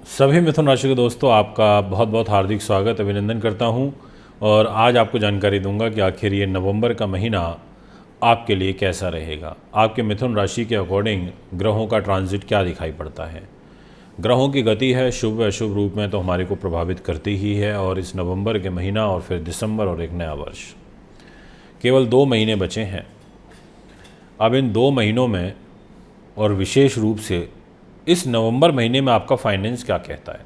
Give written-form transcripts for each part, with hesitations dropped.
सभी मिथुन राशि के दोस्तों, आपका बहुत बहुत हार्दिक स्वागत अभिनंदन करता हूं। और आज आपको जानकारी दूंगा कि आखिर ये नवंबर का महीना आपके लिए कैसा रहेगा। आपके मिथुन राशि के अकॉर्डिंग ग्रहों का ट्रांजिट क्या दिखाई पड़ता है। ग्रहों की गति है शुभ व अशुभ रूप में तो हमारे को प्रभावित करती ही है। और इस नवंबर के महीना और फिर दिसंबर और एक नया वर्ष, केवल 2 महीने बचे हैं। अब इन 2 महीनों में और विशेष रूप से इस नवंबर महीने में आपका फाइनेंस क्या कहता है,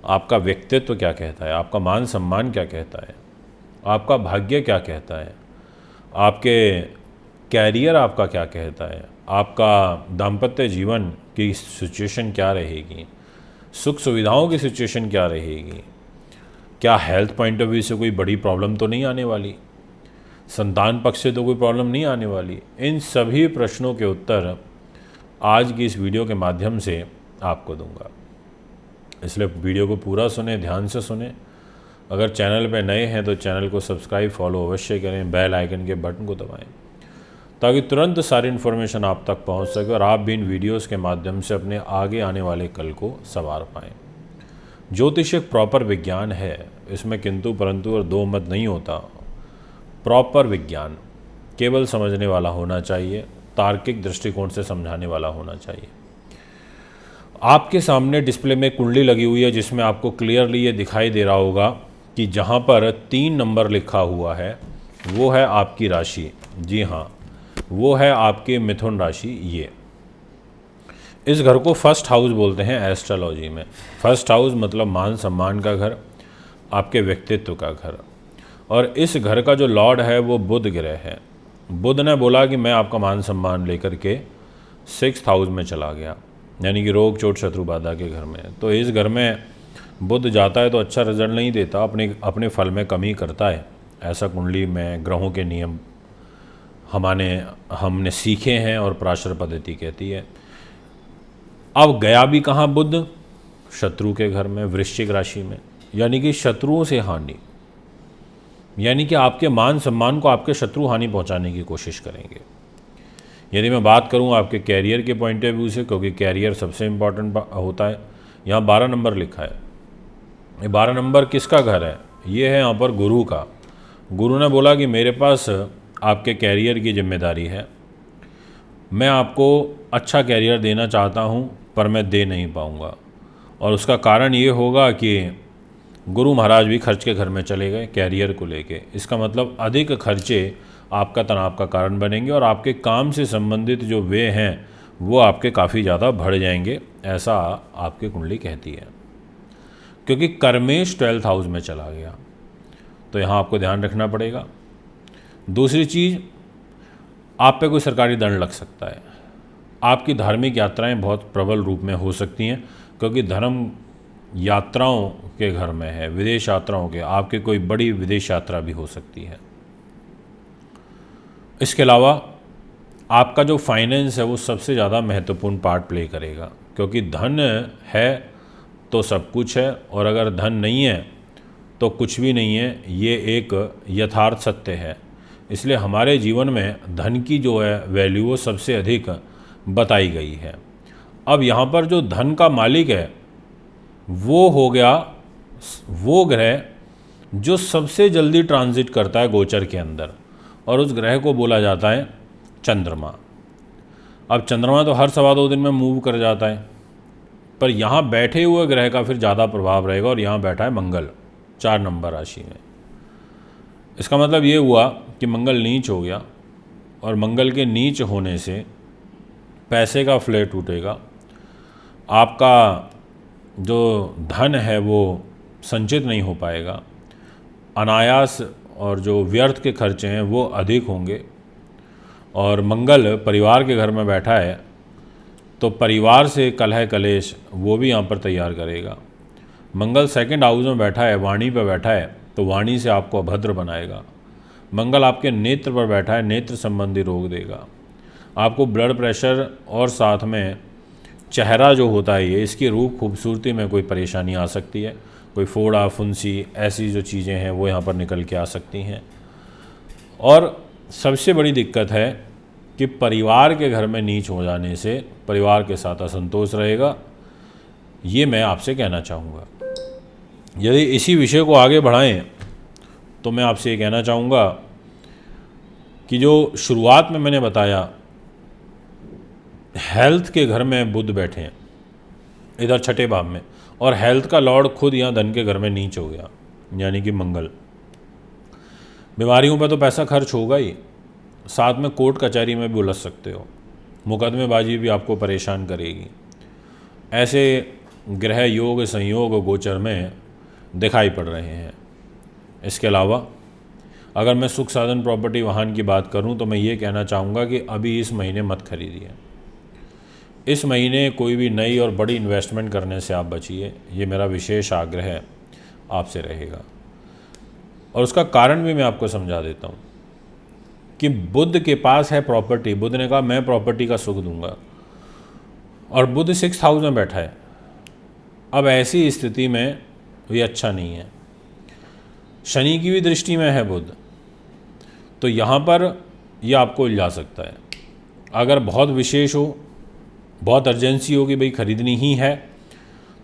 आपका व्यक्तित्व क्या कहता है, आपका मान सम्मान क्या कहता है, आपका भाग्य क्या कहता है, आपके कैरियर आपका क्या कहता है, आपका दाम्पत्य जीवन की सिचुएशन क्या रहेगी, सुख सुविधाओं की सिचुएशन क्या रहेगी, क्या हेल्थ पॉइंट ऑफ व्यू से कोई बड़ी प्रॉब्लम तो नहीं आने वाली, संतान पक्ष से तो कोई प्रॉब्लम नहीं आने वाली। इन सभी प्रश्नों के उत्तर आज की इस वीडियो के माध्यम से आपको दूंगा, इसलिए वीडियो को पूरा सुने, ध्यान से सुने। अगर चैनल पे नए हैं तो चैनल को सब्सक्राइब फॉलो अवश्य करें, बेल आइकन के बटन को दबाएं ताकि तुरंत सारी इन्फॉर्मेशन आप तक पहुंच सके और आप भी इन वीडियोस के माध्यम से अपने आगे आने वाले कल को संवार पाएँ। ज्योतिष एक प्रॉपर विज्ञान है, इसमें किंतु परंतु और दो मत नहीं होता। प्रॉपर विज्ञान केवल समझने वाला होना चाहिए, तार्किक दृष्टिकोण से समझाने वाला होना चाहिए। आपके सामने डिस्प्ले में कुंडली लगी हुई है जिसमें आपको क्लियरली ये दिखाई दे रहा होगा कि जहाँ पर 3 नंबर लिखा हुआ है वो है आपकी राशि। जी हाँ, वो है आपके मिथुन राशि। ये इस घर को फर्स्ट हाउस बोलते हैं एस्ट्रोलॉजी में। फर्स्ट हाउस मतलब मान सम्मान का घर, आपके व्यक्तित्व का घर। और इस घर का जो लॉर्ड है वो बुध ग्रह है। बुध ने बोला कि मैं आपका मान सम्मान लेकर के 6th हाउस में चला गया, यानी कि रोग चोट शत्रु बाधा के घर में। तो इस घर में बुध जाता है तो अच्छा रिजल्ट नहीं देता, अपने फल में कमी करता है। ऐसा कुंडली में ग्रहों के नियम हमने सीखे हैं और पराशर पद्धति कहती है। अब गया भी कहाँ बुध? शत्रु के घर में, वृश्चिक राशि में, यानी कि शत्रुओं से हानि, यानी कि आपके मान सम्मान को आपके शत्रु हानि पहुंचाने की कोशिश करेंगे। यदि मैं बात करूं आपके कैरियर के पॉइंट ऑफ व्यू से, क्योंकि कैरियर सबसे इम्पॉर्टेंट होता है, यहाँ 12 नंबर लिखा है। ये 12 नंबर किसका घर है? ये है यहाँ पर गुरु का। गुरु ने बोला कि मेरे पास आपके कैरियर की जिम्मेदारी है, मैं आपको अच्छा कैरियर देना चाहता हूँ पर मैं दे नहीं पाऊँगा। और उसका कारण ये होगा कि गुरु महाराज भी खर्च के घर में चले गए कैरियर को लेके। इसका मतलब अधिक खर्चे आपका तनाव का कारण बनेंगे और आपके काम से संबंधित जो व्यय हैं वो आपके काफ़ी ज़्यादा बढ़ जाएंगे, ऐसा आपकी कुंडली कहती है। क्योंकि कर्मेश 12th हाउस में चला गया, तो यहाँ आपको ध्यान रखना पड़ेगा। दूसरी चीज़, आप पे कोई सरकारी दंड लग सकता है। आपकी धार्मिक यात्राएं बहुत प्रबल रूप में हो सकती हैं, क्योंकि धर्म यात्राओं के घर में है, विदेश यात्राओं के, आपके कोई बड़ी विदेश यात्रा भी हो सकती है। इसके अलावा आपका जो फाइनेंस है वो सबसे ज़्यादा महत्वपूर्ण पार्ट प्ले करेगा, क्योंकि धन है तो सब कुछ है और अगर धन नहीं है तो कुछ भी नहीं है। ये एक यथार्थ सत्य है। इसलिए हमारे जीवन में धन की जो है वैल्यू वो सबसे अधिक बताई गई है। अब यहाँ पर जो धन का मालिक है वो हो गया वो ग्रह जो सबसे जल्दी ट्रांजिट करता है गोचर के अंदर, और उस ग्रह को बोला जाता है चंद्रमा। अब चंद्रमा तो हर 2.25 दिन में मूव कर जाता है, पर यहाँ बैठे हुए ग्रह का फिर ज़्यादा प्रभाव रहेगा। और यहाँ बैठा है मंगल 4 नंबर राशि में। इसका मतलब ये हुआ कि मंगल नीच हो गया, और मंगल के नीच होने से पैसे का फ्ले टूटेगा। आपका जो धन है वो संचित नहीं हो पाएगा, अनायास, और जो व्यर्थ के खर्चे हैं वो अधिक होंगे। और मंगल परिवार के घर में बैठा है तो परिवार से कलह कलेश वो भी यहाँ पर तैयार करेगा। मंगल 2nd हाउस में बैठा है, वाणी पर बैठा है, तो वाणी से आपको अभद्र बनाएगा। मंगल आपके नेत्र पर बैठा है, नेत्र संबंधी रोग देगा। आपको ब्लड प्रेशर और साथ में चेहरा जो होता है ये, इसकी रूप खूबसूरती में कोई परेशानी आ सकती है। कोई फोड़ा फुंसी ऐसी जो चीज़ें हैं वो यहाँ पर निकल के आ सकती हैं। और सबसे बड़ी दिक्कत है कि परिवार के घर में नीच हो जाने से परिवार के साथ असंतोष रहेगा। ये मैं आपसे कहना चाहूँगा। यदि इसी विषय को आगे बढ़ाएं तो मैं आपसे ये कहना चाहूँगा कि जो शुरुआत में मैंने बताया, हेल्थ के घर में बुध बैठे हैं इधर छठे भाव में, और हेल्थ का लॉर्ड खुद यहाँ धन के घर में नीच हो गया, यानी कि मंगल। बीमारियों पर तो पैसा खर्च होगा ही, साथ में कोर्ट कचहरी में भी उलझ सकते हो, मुकदमेबाजी भी आपको परेशान करेगी। ऐसे ग्रह योग संयोग गोचर में दिखाई पड़ रहे हैं। इसके अलावा अगर मैं सुख साधन प्रॉपर्टी वाहन की बात करूं तो मैं ये कहना चाहूँगा कि अभी इस महीने मत खरीदिए। इस महीने कोई भी नई और बड़ी इन्वेस्टमेंट करने से आप बचिए, ये मेरा विशेष आग्रह आपसे रहेगा। और उसका कारण भी मैं आपको समझा देता हूँ कि बुध के पास है प्रॉपर्टी। बुध ने कहा मैं प्रॉपर्टी का सुख दूंगा, और बुध 6th हाउस में बैठा है। अब ऐसी स्थिति में ये अच्छा नहीं है। शनि की भी दृष्टि में है बुध, तो यहाँ पर यह आपको उलझा सकता है। अगर बहुत विशेष हो, बहुत अर्जेंसी हो कि भाई खरीदनी ही है,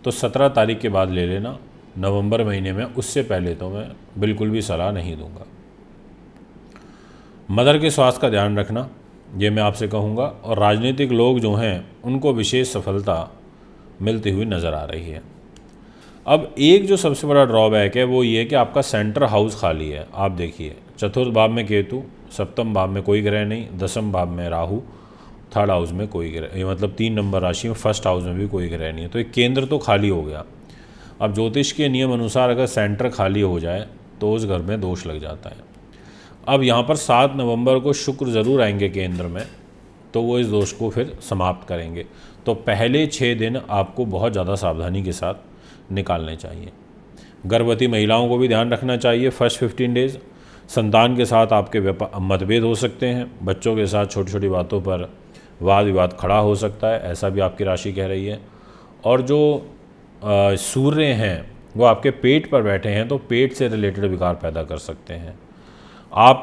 तो 17 तारीख के बाद ले लेना, नवंबर महीने में। उससे पहले तो मैं बिल्कुल भी सलाह नहीं दूंगा। मदर के स्वास्थ्य का ध्यान रखना, ये मैं आपसे कहूँगा। और राजनीतिक लोग जो हैं उनको विशेष सफलता मिलती हुई नज़र आ रही है। अब एक जो सबसे बड़ा ड्रॉबैक है वो ये कि आपका सेंटर हाउस खाली है। आप देखिए, चतुर्थ भाव में केतु, सप्तम भाव में कोई ग्रह नहीं, दसम भाव में राहु, थर्ड हाउस में कोई ग्रह, ये मतलब 3 नंबर राशि में फर्स्ट हाउस में भी कोई ग्रह नहीं है। तो एक केंद्र तो खाली हो गया। अब ज्योतिष के नियम अनुसार अगर सेंटर खाली हो जाए तो उस घर में दोष लग जाता है। अब यहाँ पर 7 नवंबर को शुक्र ज़रूर आएंगे केंद्र में, तो वो इस दोष को फिर समाप्त करेंगे। तो पहले 6 दिन आपको बहुत ज़्यादा सावधानी के साथ निकालने चाहिए। गर्भवती महिलाओं को भी ध्यान रखना चाहिए। फर्स्ट 15 डेज़ संतान के साथ आपके मतभेद हो सकते हैं। बच्चों के साथ छोटी छोटी बातों पर वाद विवाद खड़ा हो सकता है, ऐसा भी आपकी राशि कह रही है। और जो सूर्य हैं वो आपके पेट पर बैठे हैं, तो पेट से रिलेटेड विकार पैदा कर सकते हैं। आप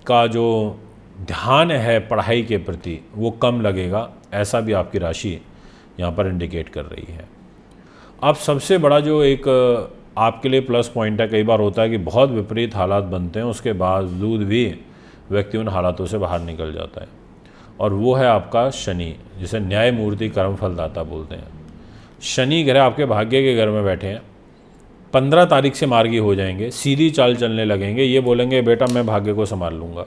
का जो ध्यान है पढ़ाई के प्रति वो कम लगेगा, ऐसा भी आपकी राशि यहाँ पर इंडिकेट कर रही है। अब सबसे बड़ा जो एक आपके लिए प्लस पॉइंट है, कई बार होता है कि बहुत विपरीत हालात बनते हैं, उसके बावजूद भी व्यक्ति उन हालातों से बाहर निकल जाता है, और वो है आपका शनि, जिसे न्यायमूर्ति कर्म फलदाता बोलते हैं। शनि ग्रह आपके भाग्य के घर में बैठे हैं। 15 तारीख से मार्गी हो जाएंगे, सीधी चाल चलने लगेंगे, ये बोलेंगे बेटा मैं भाग्य को संभाल लूँगा।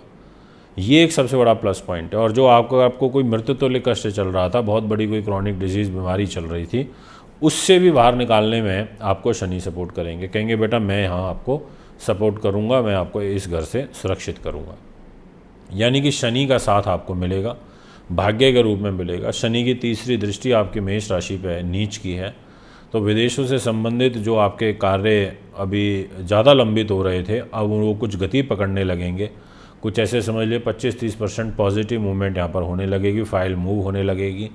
ये एक सबसे बड़ा प्लस पॉइंट है। और जो आपको कोई मृत्युतुल्य कष्ट चल रहा था, बहुत बड़ी कोई क्रॉनिक डिजीज़ बीमारी चल रही थी, उससे भी बाहर निकालने में आपको शनि सपोर्ट करेंगे। कहेंगे बेटा मैं यहाँ आपको सपोर्ट करूँगा, मैं आपको इस घर से सुरक्षित करूँगा। यानी कि शनि का साथ आपको मिलेगा, भाग्य के रूप में मिलेगा। शनि की तीसरी दृष्टि आपकी मेष राशि पर नीच की है, तो विदेशों से संबंधित जो आपके कार्य अभी ज़्यादा लंबित हो रहे थे, अब वो कुछ गति पकड़ने लगेंगे। कुछ ऐसे समझ लिए 25-30% पॉजिटिव मूवमेंट यहाँ पर होने लगेगी, फाइल मूव होने लगेगी।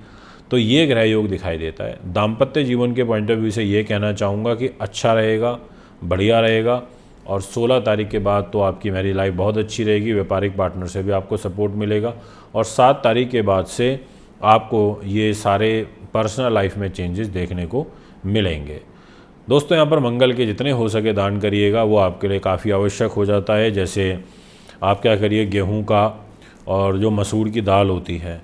तो ये ग्रह योग दिखाई देता है। दाम्पत्य जीवन के पॉइंट ऑफ व्यू से ये कहना चाहूँगा कि अच्छा रहेगा, बढ़िया रहेगा। और 16 तारीख के बाद तो आपकी मैरिज लाइफ बहुत अच्छी रहेगी, व्यापारिक पार्टनर से भी आपको सपोर्ट मिलेगा। और 7 तारीख के बाद से आपको ये सारे पर्सनल लाइफ में चेंजेस देखने को मिलेंगे। दोस्तों, यहाँ पर मंगल के जितने हो सके दान करिएगा, वो आपके लिए काफ़ी आवश्यक हो जाता है। जैसे आप क्या करिए, गेहूं का और जो मसूर की दाल होती है,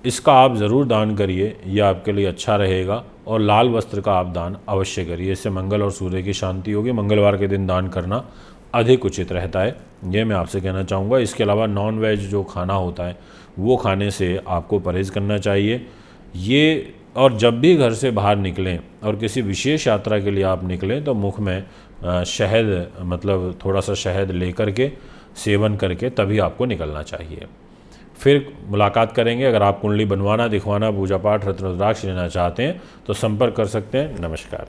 इसका आप ज़रूर दान करिए, ये आपके लिए अच्छा रहेगा। और लाल वस्त्र का आप दान अवश्य करिए, इससे मंगल और सूर्य की शांति होगी। मंगलवार के दिन दान करना अधिक उचित रहता है, ये मैं आपसे कहना चाहूँगा। इसके अलावा नॉन वेज जो खाना होता है वो खाने से आपको परहेज़ करना चाहिए। ये और जब भी घर से बाहर निकलें और किसी विशेष यात्रा के लिए आप निकलें, तो मुख में शहद, मतलब थोड़ा सा शहद लेकर के सेवन करके तभी आपको निकलना चाहिए। फिर मुलाकात करेंगे। अगर आप कुंडली बनवाना, दिखवाना, पूजा पाठ, रत्न रुद्राक्ष लेना चाहते हैं तो संपर्क कर सकते हैं। नमस्कार।